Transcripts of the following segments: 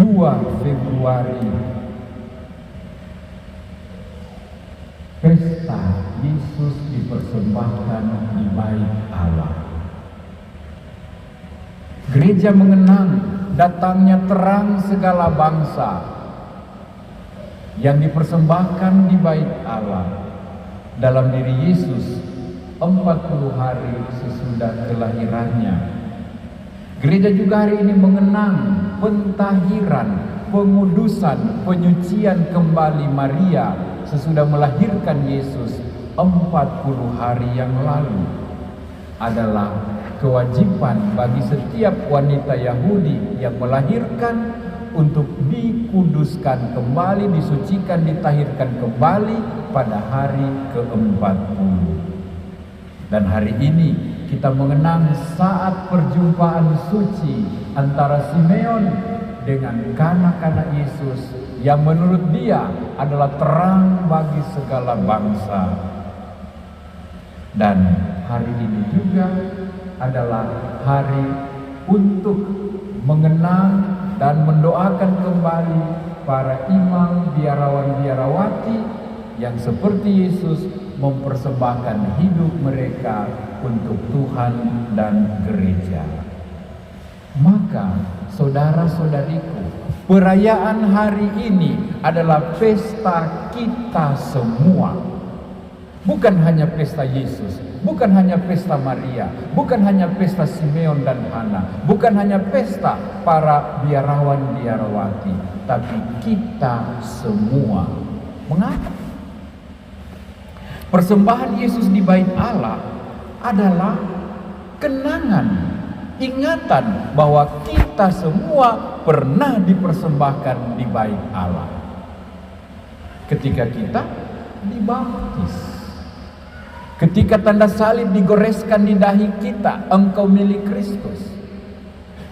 2 Februari, pesta Yesus dipersembahkan di bait Allah. Gereja mengenang datangnya terang segala bangsa yang dipersembahkan di bait Allah dalam diri Yesus 40 hari sesudah kelahirannya. Gereja juga hari ini mengenang pentahiran, pengudusan, penyucian kembali Maria sesudah melahirkan Yesus 40 hari yang lalu. Adalah kewajiban bagi setiap wanita Yahudi yang melahirkan untuk dikuduskan kembali, disucikan, ditahirkan kembali pada hari ke-40. Dan hari ini kita mengenang saat perjumpaan suci antara Simeon dengan kanak-kanak Yesus yang menurut dia adalah terang bagi segala bangsa. Dan hari ini juga adalah hari untuk mengenang dan mendoakan kembali para imam, biarawan-biarawati yang seperti Yesus mempersembahkan hidup mereka untuk Tuhan dan gereja. Maka saudara-saudariku, perayaan hari ini adalah pesta kita semua. Bukan hanya pesta Yesus, bukan hanya pesta Maria, bukan hanya pesta Simeon dan Hana, bukan hanya pesta para biarawan-biarawati, tapi kita semua. Mengapa? Persembahan Yesus di bait Allah adalah kenangan, ingatan bahwa kita semua pernah dipersembahkan di bait Allah ketika kita dibaptis. Ketika tanda salib digoreskan di dahi kita, engkau milik Kristus.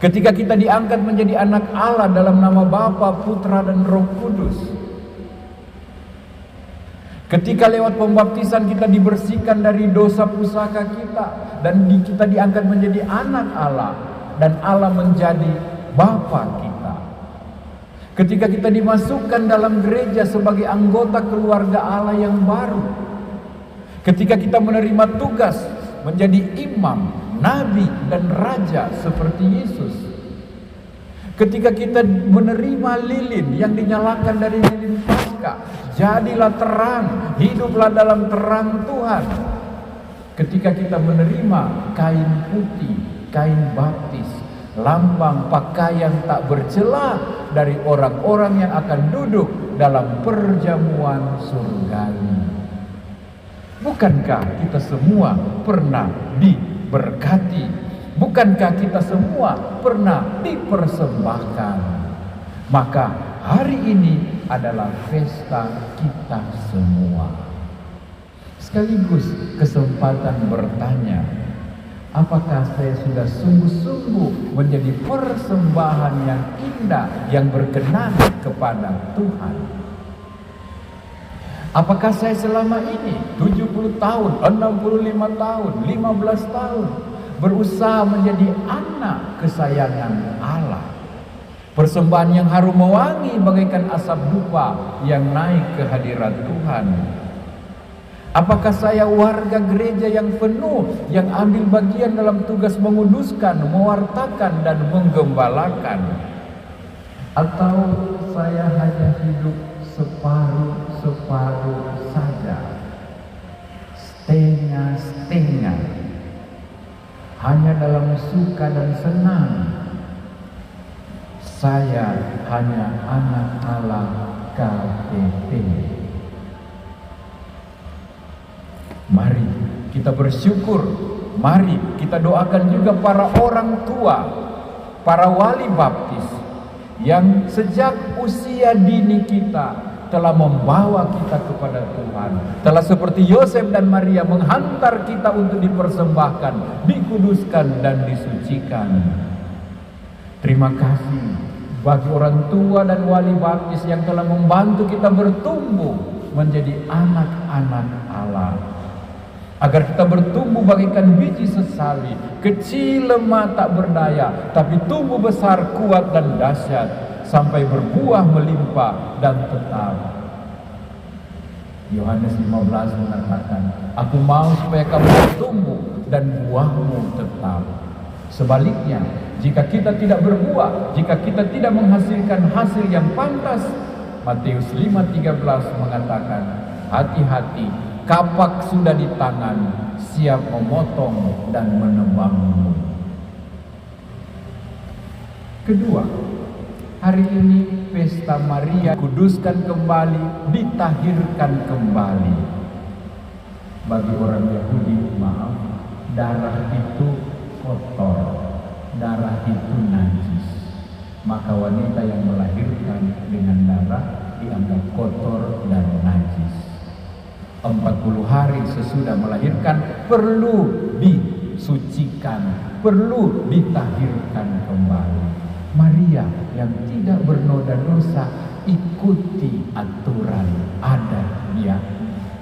Ketika kita diangkat menjadi anak Allah dalam nama Bapa, Putra dan Roh Kudus. Ketika lewat pembaptisan kita dibersihkan dari dosa pusaka kita dan kita diangkat menjadi anak Allah dan Allah menjadi Bapa kita. Ketika kita dimasukkan dalam gereja sebagai anggota keluarga Allah yang baru. Ketika kita menerima tugas menjadi imam, nabi dan raja seperti Yesus. Ketika kita menerima lilin yang dinyalakan dari lilin Paskah, jadilah terang, hiduplah dalam terang Tuhan. Ketika kita menerima kain putih, kain baptis, lambang pakaian tak bercela dari orang-orang yang akan duduk dalam perjamuan surgawi. Bukankah kita semua pernah diberkati? Bukankah kita semua pernah dipersembahkan? Maka hari ini adalah pesta kita semua. Sekaligus kesempatan bertanya, apakah saya sudah sungguh-sungguh menjadi persembahan yang indah, yang berkenan kepada Tuhan? Apakah saya selama ini 70 tahun, 65 tahun, 15 tahun berusaha menjadi anak kesayangan Allah? Persembahan yang harum mewangi bagaikan asap dupa yang naik ke hadirat Tuhan. Apakah saya warga gereja yang penuh, yang ambil bagian dalam tugas menguduskan, mewartakan dan menggembalakan? Atau saya hanya hidup separuh saja, setengah-setengah, hanya dalam suka dan senang? Saya hanya anak Allah KTP. Mari kita bersyukur, mari kita doakan juga para orang tua, para wali baptis yang sejak usia dini kita telah membawa kita kepada Tuhan, telah seperti Yosef dan Maria menghantar kita untuk dipersembahkan, dikuduskan dan disucikan. Terima kasih bagi orang tua dan wali baptis yang telah membantu kita bertumbuh menjadi anak-anak Allah, agar kita bertumbuh bagaikan biji sesali, kecil lemah tak berdaya, tapi tumbuh besar kuat dan dahsyat, sampai berbuah melimpah dan tetap. Yohanes 15 mengatakan, aku mau supaya kamu bertumbuh dan buahmu tetap. Sebaliknya, jika kita tidak berbuah, jika kita tidak menghasilkan hasil yang pantas, Matius 5:13 mengatakan, hati-hati, kapak sudah di tangan, siap memotong dan menebangmu. Kedua, hari ini pesta Maria kuduskan kembali, ditahirkan kembali. Bagi orang Yahudi, maaf, darah itu kotor, darah itu najis. Maka wanita yang melahirkan dengan darah dianggap kotor dan najis. 40 hari sesudah melahirkan perlu disucikan, perlu ditahirkan kembali. Maria yang tidak bernoda dosa ikuti aturan adat dia,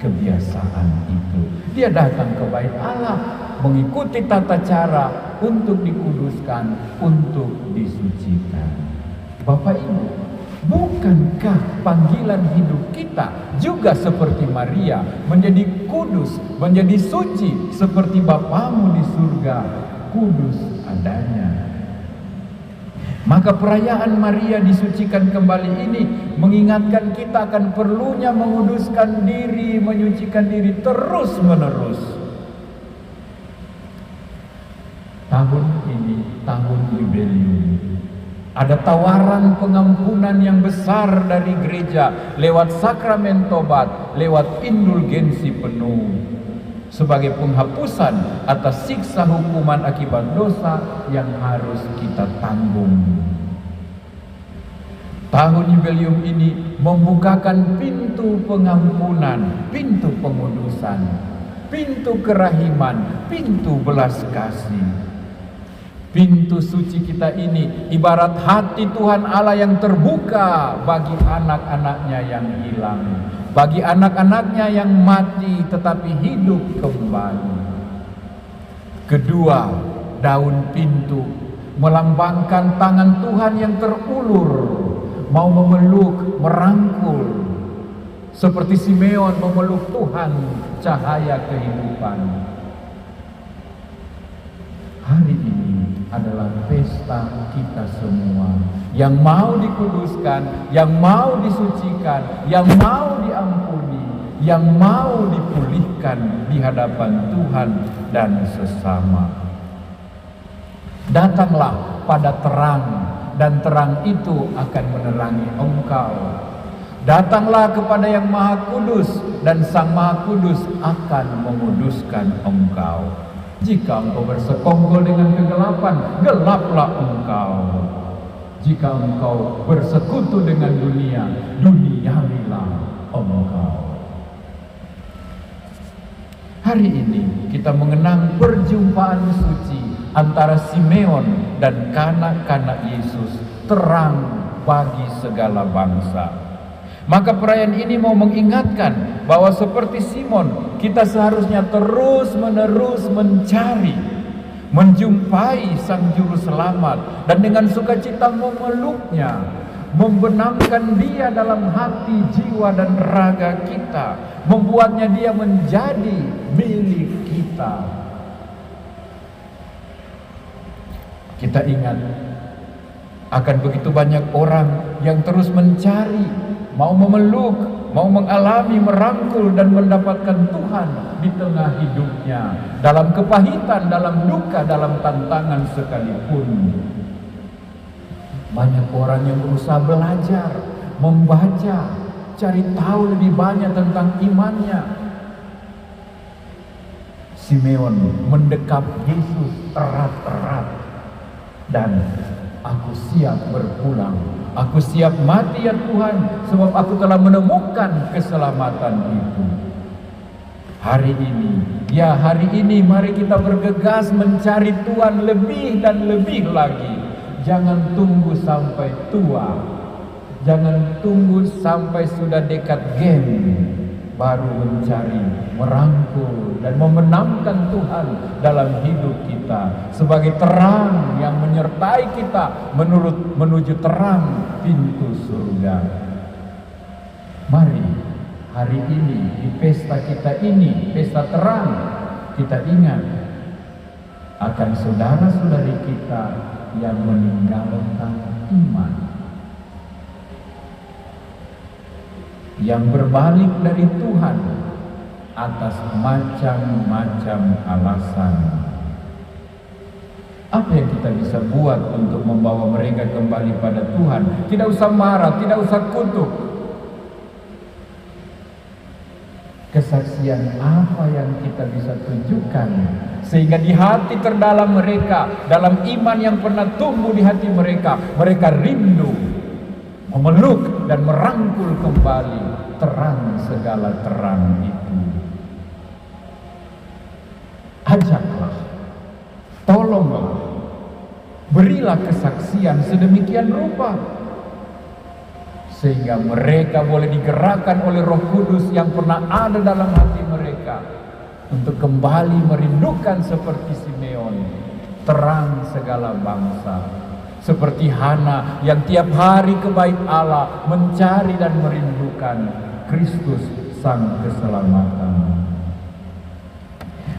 kebiasaan itu. Dia datang ke bait Allah mengikuti tata cara untuk dikuduskan, untuk disucikan. Bapak Ibu, bukankah panggilan hidup kita juga seperti Maria, menjadi kudus, menjadi suci seperti Bapamu di surga, kudus adanya. Maka perayaan Maria disucikan kembali ini mengingatkan kita akan perlunya menguduskan diri, menyucikan diri terus menerus. Tahun ini tahun jubileum. Ada tawaran pengampunan yang besar dari gereja lewat sakramen tobat, lewat indulgensi penuh, sebagai penghapusan atas siksa hukuman akibat dosa yang harus kita tanggung. Tahun jubileum ini membukakan pintu pengampunan, pintu pengudusan, pintu kerahiman, pintu belas kasih. Pintu suci kita ini ibarat hati Tuhan Allah yang terbuka bagi anak-anaknya yang hilang, bagi anak-anaknya yang mati tetapi hidup kembali. Kedua, daun pintu melambangkan tangan Tuhan yang terulur, mau memeluk, merangkul, seperti Simeon memeluk Tuhan, cahaya kehidupan. Hari ini adalah pesta kita semua yang mau dikuduskan, yang mau disucikan, yang mau diampuni, yang mau dipulihkan di hadapan Tuhan dan sesama. Datanglah pada terang, dan terang itu akan menerangi engkau. Datanglah kepada yang Maha Kudus, dan Sang Maha Kudus akan menguduskan engkau. Jika engkau bersekongkol dengan kegelapan, gelaplah engkau. Jika engkau bersekutu dengan dunia, duniawilah engkau. Hari ini kita mengenang perjumpaan suci antara Simeon dan kanak-kanak Yesus, terang bagi segala bangsa. Maka perayaan ini mau mengingatkan bahwa seperti Simon, kita seharusnya terus-menerus mencari, menjumpai Sang Juru Selamat, dan dengan sukacita memeluknya, membenamkan dia dalam hati, jiwa, dan raga kita, membuatnya dia menjadi milik kita. Kita ingat akan begitu banyak orang yang terus mencari, mau memeluk, mau mengalami, merangkul, dan mendapatkan Tuhan di tengah hidupnya, dalam kepahitan, dalam duka, dalam tantangan sekalipun. Banyak orang yang berusaha belajar, membaca, cari tahu lebih banyak tentang imannya. Simeon mendekap Yesus erat-erat, dan aku siap berpulang. Aku siap mati ya Tuhan, sebab aku telah menemukan keselamatan itu. Hari ini, ya hari ini mari kita bergegas mencari Tuhan lebih dan lebih lagi. Jangan tunggu sampai tua. Jangan tunggu sampai sudah dekat game baru mencari. merangkul dan membenamkan Tuhan dalam hidup kita sebagai terang yang menyertai kita menuju terang pintu surga. Mari hari ini di pesta kita ini, pesta terang, kita ingat akan saudara-saudari kita yang meninggalkan iman, yang berbalik dari Tuhan atas macam-macam alasan. Apa yang kita bisa buat untuk membawa mereka kembali pada Tuhan? Tidak usah marah, tidak usah kutuk. Kesaksian apa yang kita bisa tunjukkan sehingga di hati terdalam mereka, dalam iman yang pernah tumbuh di hati mereka, mereka rindu memeluk dan merangkul kembali terang segala terang itu. Ajaklah, tolonglah, berilah kesaksian sedemikian rupa sehingga mereka boleh digerakkan oleh Roh Kudus yang pernah ada dalam hati mereka untuk kembali merindukan seperti Simeon, terang segala bangsa, seperti Hana yang tiap hari ke bait Allah mencari dan merindukan Kristus Sang Keselamatan.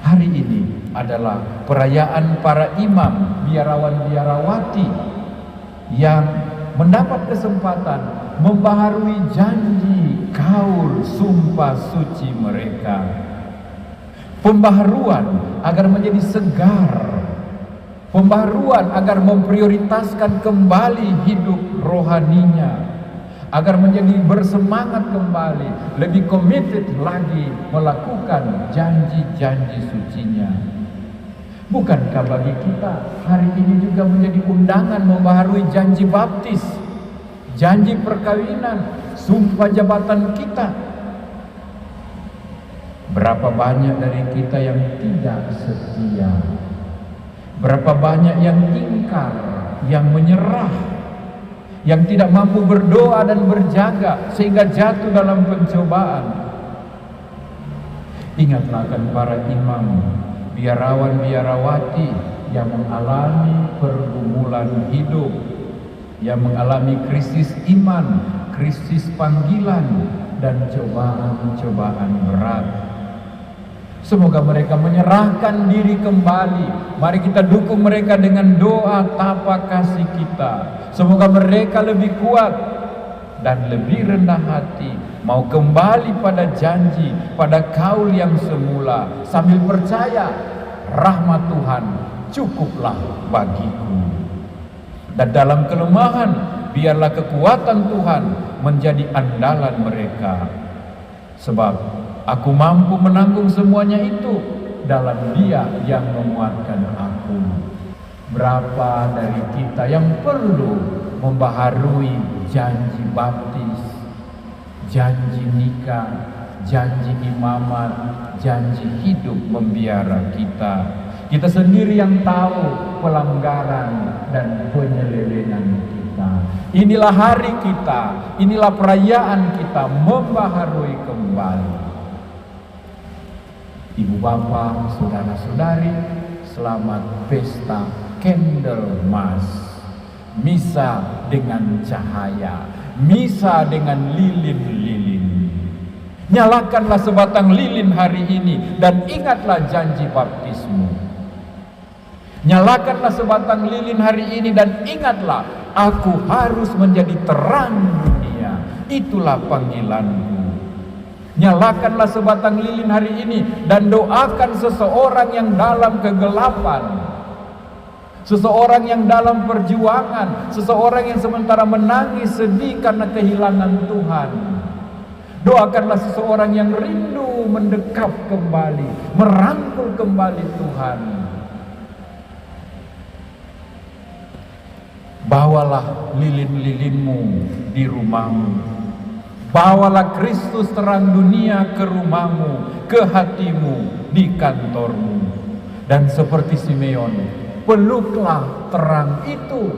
Hari ini adalah perayaan para imam, biarawan-biarawati yang mendapat kesempatan membaharui janji, kaul, sumpah suci mereka. Pembaharuan agar menjadi segar, pembaharuan agar memprioritaskan kembali hidup rohaninya, agar menjadi bersemangat kembali, lebih committed lagi melakukan janji-janji sucinya. Bukankah bagi kita hari ini juga menjadi undangan membaharui janji baptis, janji perkawinan, sumpah jabatan kita? Berapa banyak dari kita yang tidak setia? Berapa banyak yang ingkar, yang menyerah, yang tidak mampu berdoa dan berjaga sehingga jatuh dalam pencobaan? Ingatlah akan para imam, biarawan-biarawati yang mengalami pergumulan hidup, yang mengalami krisis iman, krisis panggilan, dan cobaan-cobaan berat. Semoga mereka menyerahkan diri kembali. Mari kita dukung mereka dengan doa tapa kasih kita. Semoga mereka lebih kuat dan lebih rendah hati, mau kembali pada janji, pada kaul yang semula, sambil percaya rahmat Tuhan cukuplah bagiku. Dan dalam kelemahan, biarlah kekuatan Tuhan menjadi andalan mereka. Sebab aku mampu menanggung semuanya itu dalam Dia yang menguatkan aku. Berapa dari kita yang perlu membaharui janji baptis, janji nikah, janji imamat, janji hidup membiara kita? Kita sendiri yang tahu pelanggaran dan penyelewengan kita. Inilah hari kita, inilah perayaan kita membaharui kembali. Ibu bapak, saudara-saudari, selamat pesta Candlemas. Misa dengan cahaya, misa dengan lilin-lilin. Nyalakanlah sebatang lilin hari ini dan ingatlah janji baptismu. Nyalakanlah sebatang lilin hari ini dan ingatlah, aku harus menjadi terang dunia. Itulah panggilanku. Nyalakanlah sebatang lilin hari ini dan doakan seseorang yang dalam kegelapan, seseorang yang dalam perjuangan, seseorang yang sementara menangis sedih karena kehilangan Tuhan. Doakanlah seseorang yang rindu mendekap kembali, merangkul kembali Tuhan. Bawalah lilin-lilinmu di rumahmu. Bawalah Kristus terang dunia ke rumahmu, ke hatimu, di kantormu. Dan seperti Simeon, peluklah terang itu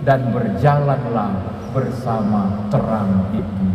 dan berjalanlah bersama terang itu.